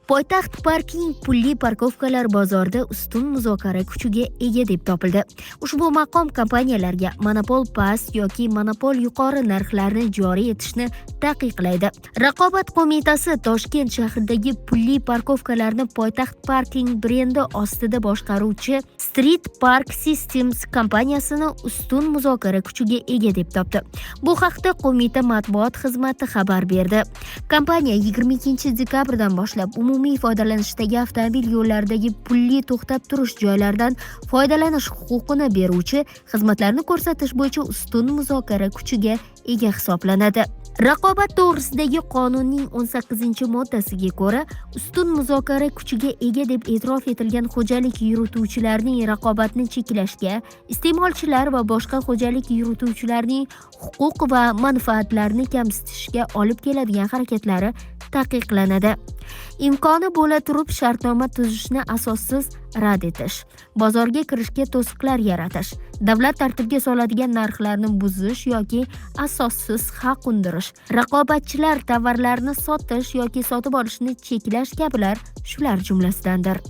Poytaxt parking pulli parkovkalar bozorida ustun muzokara kuchiga ega deb topildi. Ushbu maqom kompaniyalarga monopol past yoki monopol yuqori narxlarni joriy etishni taqiqlaydi. Raqobat qo'mitasi Toshkent shahridagi pulli parkovkalarni Poytaxt parking brendi ostida boshqaruvchi Street Park Systems kompaniyasini ustun muzokara kuchiga ega deb topdi. Bu haqda qo'mita matbuot xizmati xabar berdi. Kompaniya 22 dekabrdan boshlab umumiy foydalanishdagi avtomobil yo'llaridagi pulli to'xtab turish joylaridan foydalanish huquqini beruvchi xizmatlarni ko'rsatish bo'yicha ustun muzokara kuchiga ega hisoblanadi. Raqobat to'g'risidagi qonunning 18-moddasiga ko'ra, ustun muzokara kuchiga ega deb e'tirof etilgan xo'jalik yurituvchilarning raqobatni cheklashga, iste'molchilar va boshqa xo'jalik yurituvchilarning huquq va manfaatlarini kamsitishga olib keladigan harakatlari taqiqlanadi. Imkoni bo'la turib shartnoma tuzishni asossiz rad etish, bozorga kirishga to'siqlar yaratish, davlat tartibga soladigan narxlarni buzish yoki asossiz haq undirish, raqobatchilar tovarlarni sotish yoki sotib olishni cheklash kabilar shular jumlasidandir.